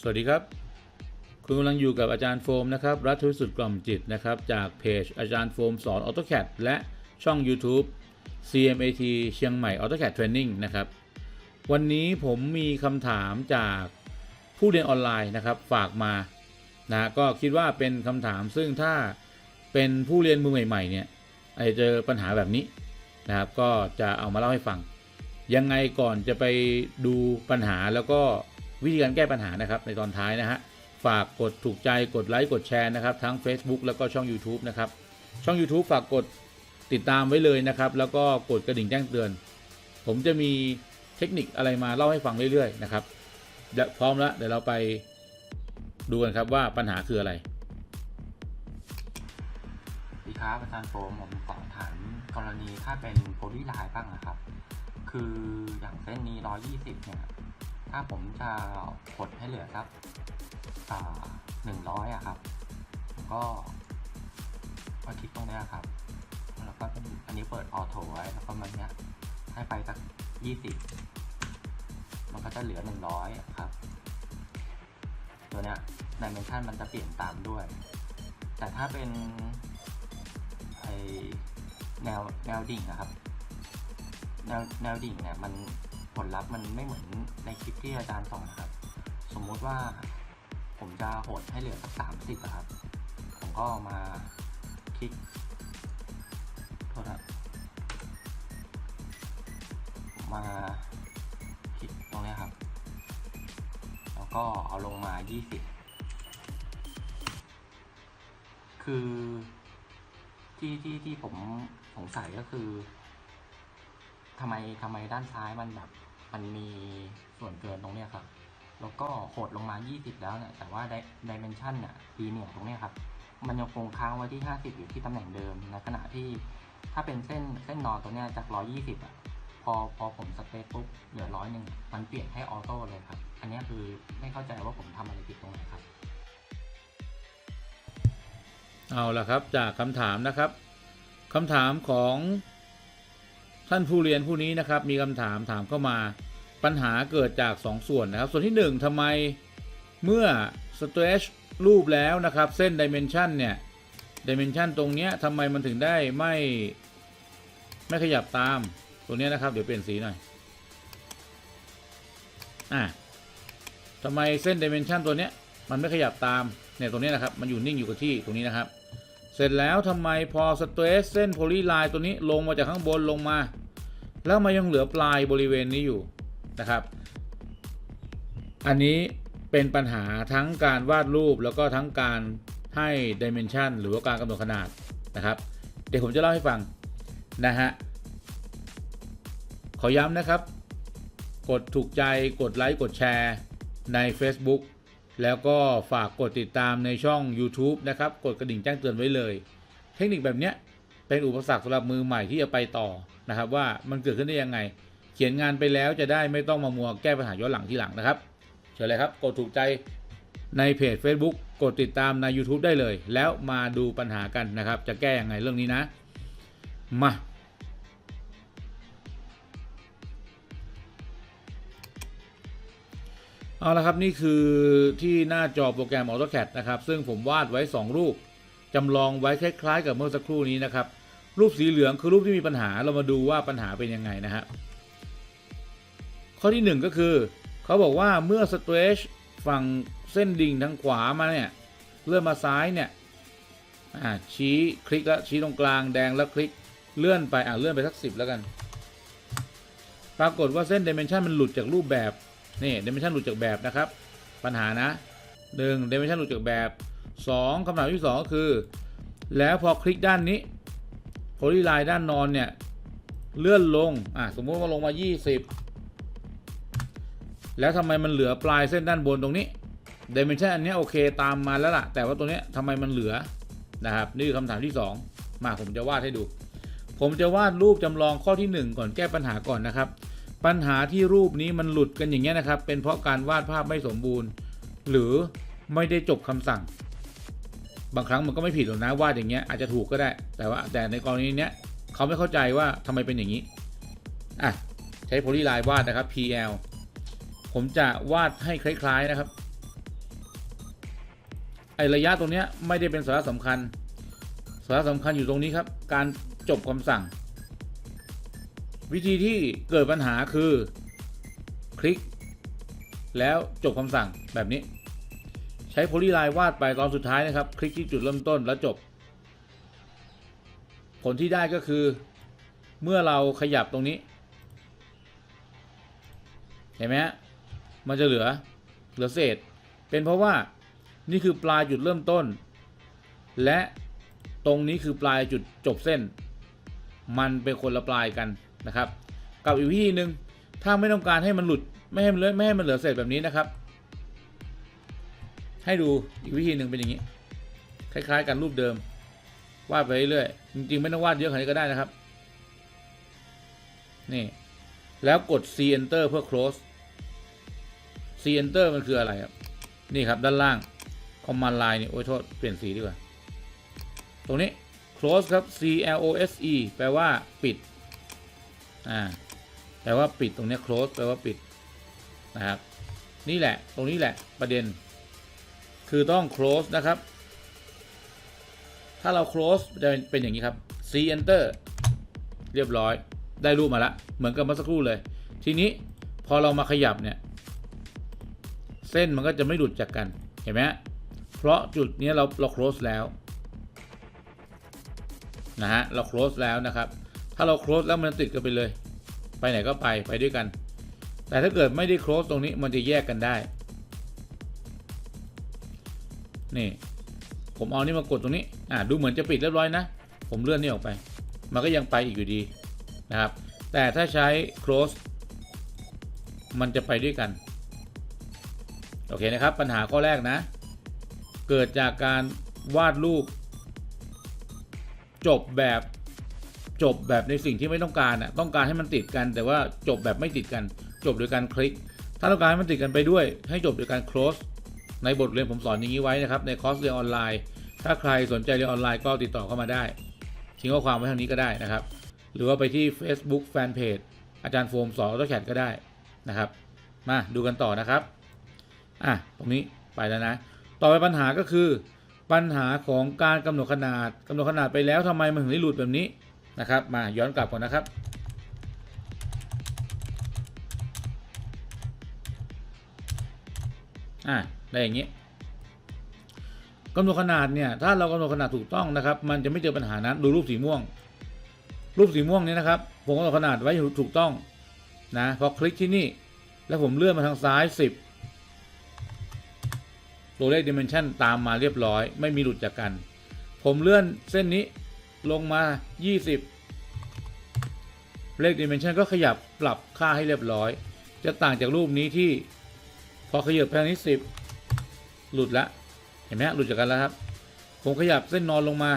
สวัสดีครับคุณกำลังอยู่กับอาจารย์โฟมนะครับรัฐวิสุทธิ์กล่อมจิตนะครับจากเพจอาจารย์โฟมสอน AutoCAD และช่อง YouTube CMAT เชียงใหม่ AutoCAD Training นะครับวันนี้ผมมีคำถามจากผู้เรียนออนไลน์นะครับฝากมานะก็คิดว่าเป็นคำถามซึ่งถ้าเป็นผู้เรียนมือใหม่ๆเนี่ยอาจจะเจอปัญหาแบบนี้นะครับก็จะเอามาเล่าให้ฟังยังไงก่อนจะไปดูปัญหาแล้วก็วิธีการแก้ปัญหานะครับในตอนท้ายนะฮะฝากกดถูกใจกดไลค์กดแชร์นะครับทั้ง Facebook แล้วก็ช่อง YouTube นะครับช่อง YouTube ฝากกดติดตามไว้เลยนะครับแล้วก็กดกระดิ่งแจ้งเตือนผมจะมีเทคนิคอะไรมาเล่าให้ฟังเรื่อยๆนะครับพร้อมแล้วเดี๋ยวเราไปดูกันครับว่าปัญหาคืออะไรสวัสดีครับอาจารย์โฟมผมขอถามกรณีถ้าเป็นโพลีไลน์บ้างนะครับคืออย่างเส้นนี้120เนี่ยถ้าผมจะกดให้เหลือสัก100อะครับผมก็คลิกตรงนี้ครับแล้วก็อันนี้เปิดออโต้ไว้แล้วก็มันเนี้ยให้ไปสัก20มันก็จะเหลือ100ครับตัวเนี้ยดิเมนชันมันจะเปลี่ยนตามด้วยแต่ถ้าเป็นแนวดิ่งนะครับแนวดิ่งเนี่ยมันผลลัพธ์มันไม่เหมือนในคลิปที่อาจารย์สอนนะครับสมมุติว่าผมจะหดให้เหลือสัก30ครับผมก็มาคลิกโทษนะมาคลิกตรงนี้ครับแล้วก็เอาลงมา20คือที่ผมสงสัยก็คือทำไมด้านซ้ายมันมีส่วนเกินตรงนี้ครับแล้วก็โหดลงมา20แล้วเนี่ยแต่ว่าดิเมนชันเนี่ยลีเนียร์ตรงนี้ครับมันยังคงค้างไว้ที่50อยู่ที่ตำแหน่งเดิมในขณะที่ถ้าเป็นเส้นนอนตัวนี้จาก120อ่ะพอผมสเปซปุ๊บเหลือ100มันเปลี่ยนให้ออโต้เลยครับอันนี้คือไม่เข้าใจว่าผมทำอะไรผิดตรงไหนครับเอาละครับจากคำถามนะครับคำถามของท่านผู้เรียนผู้นี้นะครับมีคำถามเข้ามาปัญหาเกิดจาก2ส่วนนะครับส่วนที่1ทำไมเมื่อ stretch รูปแล้วนะครับเส้น dimension เนี่ย dimension ตรงเนี้ยทำไมมันถึงได้ไม่ขยับตามตัวนี้นะครับเดี๋ยวเปลี่ยนสีหน่อยทำไมเส้น dimension ตัวเนี้ยมันไม่ขยับตามเนี่ยตรงนี้นะครับมันอยู่นิ่งอยู่กับที่ตรงนี้นะครับเสร็จแล้วทำไมพอสเตรสเส้นโพลีไลน์ตัวนี้ลงมาจากข้างบนลงมาแล้วมันยังเหลือปลายบริเวณนี้อยู่นะครับอันนี้เป็นปัญหาทั้งการวาดรูปแล้วก็ทั้งการให้ดิเมนชันหรือว่าการกำหนดขนาดนะครับเดี๋ยวผมจะเล่าให้ฟังนะฮะขอย้ำนะครับกดถูกใจกดไลค์กดแชร์ใน Facebookแล้วก็ฝากกดติดตามในช่อง YouTube นะครับกดกระดิ่งแจ้งเตือนไว้เลยเทคนิคแบบนี้เป็นอุปสรรคสำหรับมือใหม่ที่จะไปต่อนะครับว่ามันเกิดขึ้นได้ยังไงเขียนงานไปแล้วจะได้ไม่ต้องมามัวแก้ปัญหาย้อนหลังทีหลังนะครับเชิญเลยครับกดถูกใจในเพจ Facebook กดติดตามใน YouTube ได้เลยแล้วมาดูปัญหากันนะครับจะแก้ยังไงเรื่องนี้นะมาเอาละครับนี่คือที่หน้าจอโปรแกรม AutoCAD นะครับซึ่งผมวาดไว้2รูปจำลองไว้คล้ายๆกับเมื่อสักครู่นี้นะครับรูปสีเหลืองคือรูปที่มีปัญหาเรามาดูว่าปัญหาเป็นยังไงนะฮะข้อที่1ก็คือเขาบอกว่าเมื่อ stretch ฝั่งเส้นดิ่งทางขวามาเนี่ยเลื่อนมาซ้ายเนี่ยชี้คลิกแล้วชี้ตรงกลางแดงแล้วคลิกเลื่อนไปเลื่อนไปสัก10แล้วกันปรากฏว่าเส้น dimension มันหลุดจากรูปแบบนี่ dimension หลุดจากแบบนะครับปัญหานะ1 dimension หลุดจากแบบ2คำถามที่2ก็คือแล้วพอคลิกด้านนี้โพลีไลน์ด้านนอนเนี่ยเลื่อนลงสมมติว่าลงมา20แล้วทำไมมันเหลือปลายเส้นด้านบนตรงนี้ dimension อันนี้โอเคตามมาแล้วล่ะแต่ว่าตัวนี้ทำไมมันเหลือนะครับนี่คือคำถามที่2มาผมจะวาดให้ดูผมจะวาดรูปจำลองข้อที่1ก่อนแก้ปัญหาก่อนนะครับปัญหาที่รูปนี้มันหลุดกันอย่างเงี้ยนะครับเป็นเพราะการวาดภาพไม่สมบูรณ์หรือไม่ได้จบคำสั่งบางครั้งมันก็ไม่ผิดหรอกนะวาดอย่างเงี้ยอาจจะถูกก็ได้แต่ในกรณีเนี้ยเขาไม่เข้าใจว่าทำไมเป็นอย่างนี้ใช้โพลีไลน์วาดนะครับ PL ผมจะวาดให้คล้ายๆนะครับ ระยะตรงเนี้ยไม่ได้เป็นสาระสำคัญสาระสำคัญอยู่ตรงนี้ครับการจบคำสั่งวิธีที่เกิดปัญหาคือคลิกแล้วจบคำสั่งแบบนี้ใช้โพลีไลน์วาดไปตอนสุดท้ายนะครับคลิกที่จุดเริ่มต้นแล้วจบผลที่ได้ก็คือเมื่อเราขยับตรงนี้เห็นไหมฮะมันจะเหลือเศษเป็นเพราะว่านี่คือปลายจุดเริ่มต้นและตรงนี้คือปลายจุดจบเส้นมันเป็นคนละปลายกันนะครับกับอีกวิธีหนึ่งถ้าไม่ต้องการให้มันหลุดไม่ให้มันเหลือเศษแบบนี้นะครับให้ดูอีกวิธีหนึ่งเป็นอย่างนี้คล้ายๆกันรูปเดิมวาดไปเรื่อยๆจริงๆไม่ต้องวาดเยอะขนาดนี้ก็ได้นะครับนี่แล้วกด C Enter เพื่อ close C Enter มันคืออะไรครับนี่ครับด้านล่าง Command Line นี่โอ้ยโทษเปลี่ยนสีดีกว่าตรงนี้ close ครับ C L O S E แปลว่าปิดแปลว่าปิดตรงนี้ close แปลว่าปิดนะครับนี่แหละตรงนี้แหละประเด็นคือต้อง close นะครับถ้าเรา close จะเป็นอย่างนี้ครับ C Enter เรียบร้อยได้รูปมาละเหมือนกับเมื่อสักครู่เลยทีนี้พอเรามาขยับเนี่ยเส้นมันก็จะไม่หลุดจากกันเห็นไหมเพราะจุดนี้เรา close แล้วนะฮะเรา close แล้วนะครับถ้าเรา close แล้วมันติดกันไปเลยไปไหนก็ไปด้วยกันแต่ถ้าเกิดไม่ได้ close ตรงนี้มันจะแยกกันได้นี่ผมเอานี่มากดตรงนี้ดูเหมือนจะปิดเรียบร้อยนะผมเลื่อนนี่ออกไปมันก็ยังไปอีกอยู่ดีนะครับแต่ถ้าใช้ close มันจะไปด้วยกันโอเคนะครับปัญหาข้อแรกนะเกิดจากการวาดรูปจบแบบในสิ่งที่ไม่ต้องการต้องการให้มันติดกันแต่ว่าจบแบบไม่ติดกันจบโดยการคลิกถ้าต้องการให้มันติดกันไปด้วยให้จบโดยการ close ในบทเรียนผมสอนอย่างนี้ไว้นะครับในคอร์สเรียนออนไลน์ถ้าใครสนใจเรียนออนไลน์ก็ติดต่อเข้ามาได้ทิ้งข้อความไว้ทางนี้ก็ได้นะครับหรือว่าไปที่ Facebook Fanpage อาจารย์โฟมสอน AutoCAD ก็ได้นะครับมาดูกันต่อนะครับตรงนี้ไปแล้วนะต่อไปปัญหาก็คือปัญหาของการกำหนดขนาดไปแล้วทำไมมันถึงได้หลุดแบบนี้นะครับมาย้อนกลับก่อนนะครับได้อย่างนี้กำหนดขนาดเนี่ยถ้าเรากำหนดขนาดถูกต้องนะครับมันจะไม่เจอปัญหานั้นดูรูปสีม่วงนี้นะครับผมกำหนดขนาดไว้ถูกต้องนะพอคลิกที่นี่แล้วผมเลื่อนมาทางซ้าย10ตัวเลข dimension ตามมาเรียบร้อยไม่มีหลุดจากกันผมเลื่อนเส้นนี้ลงมา20เลข dimension ก็ขยับปรับค่าให้เรียบร้อยจะต่างจากรูปนี้ที่พอขยับไปทางนี้10หลุดละเห็นไหมหลุดจากกันแล้วครับผมขยับเส้นนอนลงมา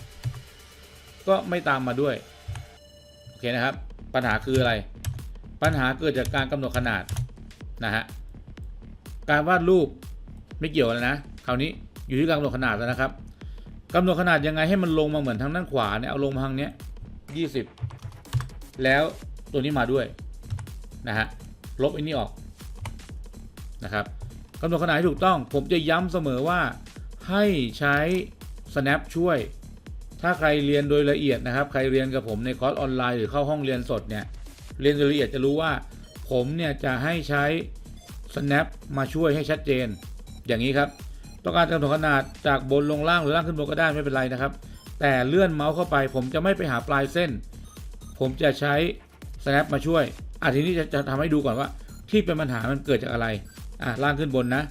20ก็ไม่ตามมาด้วยโอเคนะครับปัญหาคืออะไรปัญหาเกิดจากการกำหนดขนาดนะฮะการวาดรูปไม่เกี่ยวแล้วนะคราวนี้อยู่ที่การกำหนดขนาดแล้วนะครับกำหนดขนาดยังไงให้มันลงมาเหมือนทางด้านขวาเนี่ยเอาลงมาทางเนี้ย20แล้วตัวนี้มาด้วยนะฮะลบไอ้นี่ออกนะครับกำหนดขนาดให้ถูกต้องผมจะย้ำเสมอว่าให้ใช้ snap ช่วยถ้าใครเรียนโดยละเอียดนะครับใครเรียนกับผมในคอร์สออนไลน์หรือเข้าห้องเรียนสดเนี่ยเรียนโดยละเอียดจะรู้ว่าผมเนี่ยจะให้ใช้ snap มาช่วยให้ชัดเจนอย่างนี้ครับต้องการกำหนดขนาดจากบนลงล่างหรือล่างขึ้นบนก็ได้ไม่เป็นไรนะครับแต่เลื่อนเมาส์เข้าไปผมจะไม่ไปหาปลายเส้นผมจะใช้ snap มาช่วยทีนี้จะทำให้ดูก่อนว่าที่เป็นปัญหามันเกิดจากอะไรล่างขึ้นบนนะ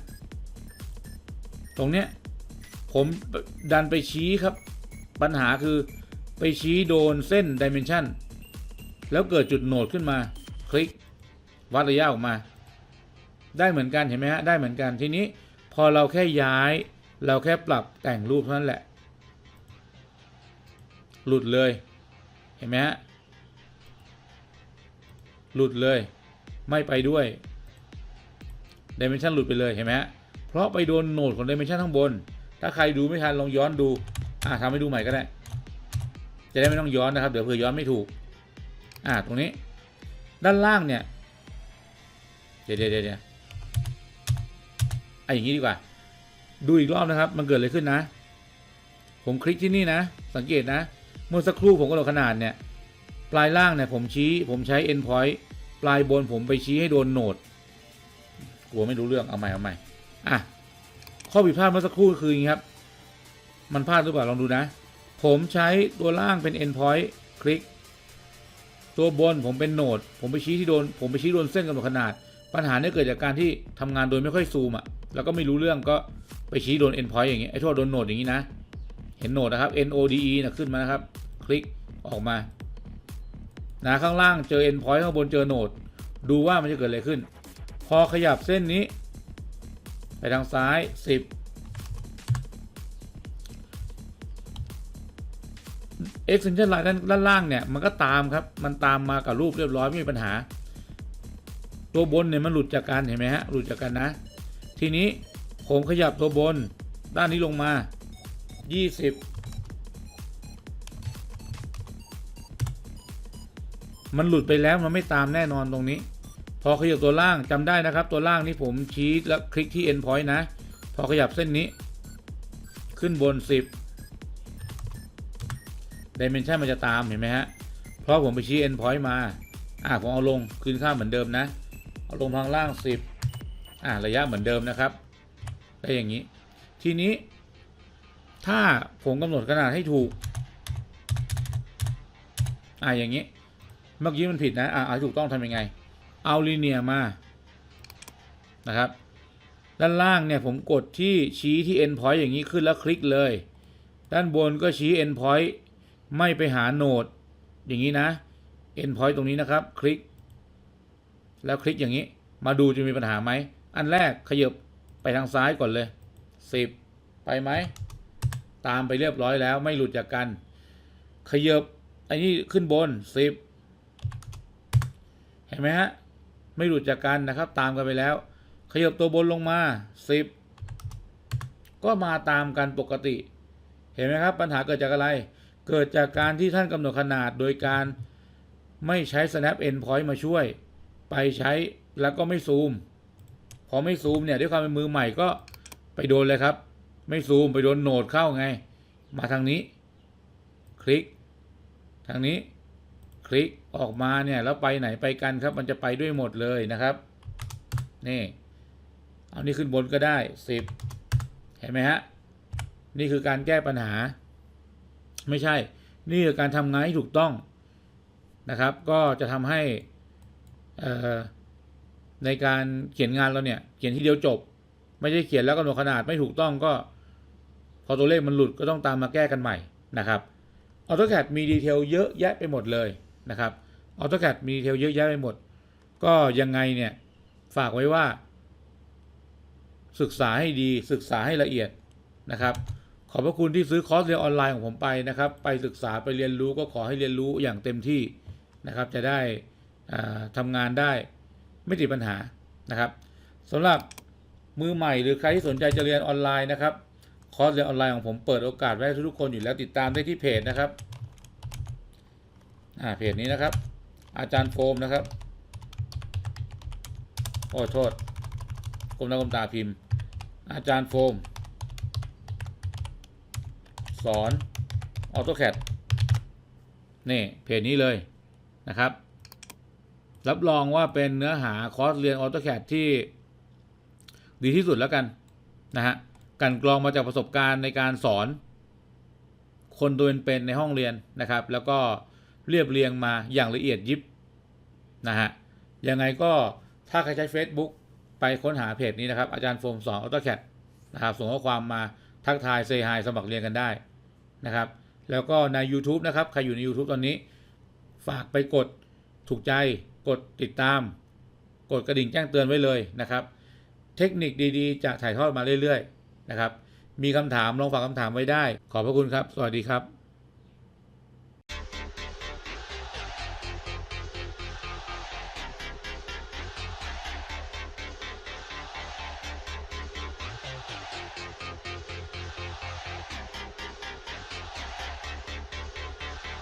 ตรงเนี้ยผมดันไปชี้ครับปัญหาคือไปชี้โดนเส้น dimension แล้วเกิดจุดโหนดขึ้นมาคลิกวัดระยะออกมาได้เหมือนกันเห็นไหมฮะได้เหมือนกันทีนี้พอเราแค่ย้ายเราแค่ปรับแต่งรูปเท่านั้นแหละหลุดเลยเห็นไหมฮะหลุดเลยไม่ไปด้วย dimension หลุดไปเลยเห็นไหมฮะเพราะไปโดนโหนดของ dimension ข้างบนถ้าใครดูไม่ทันลองย้อนดูทำให้ดูใหม่ก็ได้จะได้ไม่ต้องย้อนนะครับเดี๋ยวเผื่อย้อนไม่ถูกตรงนี้ด้านล่างเนี่ยเดี๋ยวอย่างนี้ดีกว่า ดูอีกรอบนะครับมันเกิดอะไรขึ้นนะผมคลิกที่นี่นะสังเกตนะเมื่อสักครู่ผมกำหนดขนาดเนี่ยปลายล่างเนี่ยผมใช้ endpoint ปลายบนผมไปชี้ให้โดนโหนดกลัวไม่รู้เรื่องเอาใหม่อ่ะข้อผิดพลาดเมื่อสักครู่คืออย่างนี้ครับมันพลาดหรือเปล่าลองดูนะผมใช้ตัวล่างเป็น endpoint คลิกตัวบนผมเป็นโหนดผมไปชี้โดนเส้นกำหนดขนาดปัญหาเนี่ยเกิดจากการที่ทำงานโดยไม่ค่อยซูมอ่ะแล้วก็ไม่รู้เรื่องก็ไปชี้โดน endpoint อย่างเงี้ยไอ้โทษโดนโหนดอย่างนี้นะเห็นโหนดนะครับ NODE นะขึ้นมานะครับคลิกออกมานะข้างล่างเจอ endpoint ข้างบนเจอโหนดดูว่ามันจะเกิดอะไรขึ้นพอขยับเส้นนี้ไปทางซ้าย10 extension line ด้านล่างเนี่ยมันก็ตามครับมันตามมากับรูปเรียบร้อยไม่มีปัญหาตัวบนเนี่ยมันหลุดจากกันเห็นไหมฮะหลุดจากกันนะทีนี้ผมขยับตัวบนด้านนี้ลงมา20มันหลุดไปแล้วมันไม่ตามแน่นอนตรงนี้พอขยับตัวล่างจำได้นะครับตัวล่างนี่ผมชี้แล้วคลิกที่ endpoint นะพอขยับเส้นนี้ขึ้นบน10 dimension มันจะตามเห็นไหมฮะเพราะผมไปชี้ endpoint มาผมเอาลงคืนค่าเหมือนเดิมนะเอาลงทางล่าง10ระยะเหมือนเดิมนะครับได้อย่างนี้ทีนี้ถ้าผมกำหนดขนาดให้ถูกอย่างนี้เมื่อกี้มันผิดนะเอาถูกต้องทำยังไงเอาลีเนียร์มานะครับด้านล่างเนี่ยผมกดที่ชี้ที่ endpoint อย่างนี้ขึ้นแล้วคลิกเลยด้านบนก็ชี้ endpoint ไม่ไปหาโหนดอย่างนี้นะ endpoint ตรงนี้นะครับคลิกแล้วคลิกอย่างนี้มาดูจะมีปัญหาไหมอันแรกขยับไปทางซ้ายก่อนเลย10ไปไหมตามไปเรียบร้อยแล้วไม่หลุดจากกันขยับอันนี้ขึ้นบน10เห็นไหมฮะไม่หลุดจากกันนะครับตามกันไปแล้วขยับตัวบนลงมา10ก็มาตามกันปกติเห็นไหมครับปัญหาเกิดจากอะไรเกิดจากการที่ท่านกำหนดขนาดโดยการไม่ใช้ snap endpoint มาช่วยไปใช้แล้วก็ไม่ซูมพอไม่ซูมเนี่ยด้วยความเป็นมือใหม่ก็ไปโดนเลยครับไม่ซูมไปโดนโหนดเข้าไงมาทางนี้คลิกทางนี้คลิกออกมาเนี่ยแล้วไปไหนไปกันครับมันจะไปด้วยหมดเลยนะครับนี่เอานี่ขึ้นบนก็ได้10เห็นไหมฮะนี่คือการแก้ปัญหาไม่ใช่นี่คือการทำงานให้ถูกต้องนะครับก็จะทำให้ในการเขียนงานเราเนี่ยเขียนทีเดียวจบไม่ใช่เขียนแล้วกำหนดขนาดไม่ถูกต้องก็พอตัวเลขมันหลุดก็ต้องตามมาแก้กันใหม่นะครับ AutoCAD มีดีเทลเยอะแยะไปหมดเลยนะครับ AutoCAD มีดีเทลเยอะแยะไปหมดก็ยังไงเนี่ยฝากไว้ว่าศึกษาให้ดีศึกษาให้ละเอียดนะครับขอบพระคุณที่ซื้อคอร์สเรียนออนไลน์ของผมไปนะครับไปศึกษาไปเรียนรู้ก็ขอให้เรียนรู้อย่างเต็มที่นะครับจะได้ทำงานได้ไม่ติดปัญหานะครับสำหรับมือใหม่หรือใครที่สนใจจะเรียนออนไลน์นะครับคอร์สเรียนออนไลน์ของผมเปิดโอกาสไว้ให้ทุกคนอยู่แล้วติดตามได้ที่เพจนะครับเพจนี้นะครับอาจารย์โฟมนะครับโอ้โทษกรมหน้ากรมตาพิมพ์อาจารย์โฟมสอน AutoCAD นี่เพจนี้เลยนะครับรับรองว่าเป็นเนื้อหาคอร์สเรียน AutoCAD ที่ดีที่สุดแล้วกันนะฮะกันกรองมาจากประสบการณ์ในการสอนคนตัวเป็นในห้องเรียนนะครับแล้วก็เรียบเรียงมาอย่างละเอียดยิบนะฮะยังไงก็ถ้าใครใช้ Facebook ไปค้นหาเพจนี้นะครับอาจารย์โฟมสอน AutoCAD นะครับส่งข้อความมาทักทายเซฮายสมัครเรียนกันได้นะครับแล้วก็ใน YouTube นะครับใครอยู่ใน YouTube ตอนนี้ฝากไปกดถูกใจกดติดตามกดกระดิ่งแจ้งเตือนไว้เลยนะครับเทคนิคดีๆจะถ่ายทอดมาเรื่อยๆนะครับมีคำถามลองฝากคำถามไว้ได้ขอบพระคุณครับสวัสดีครับ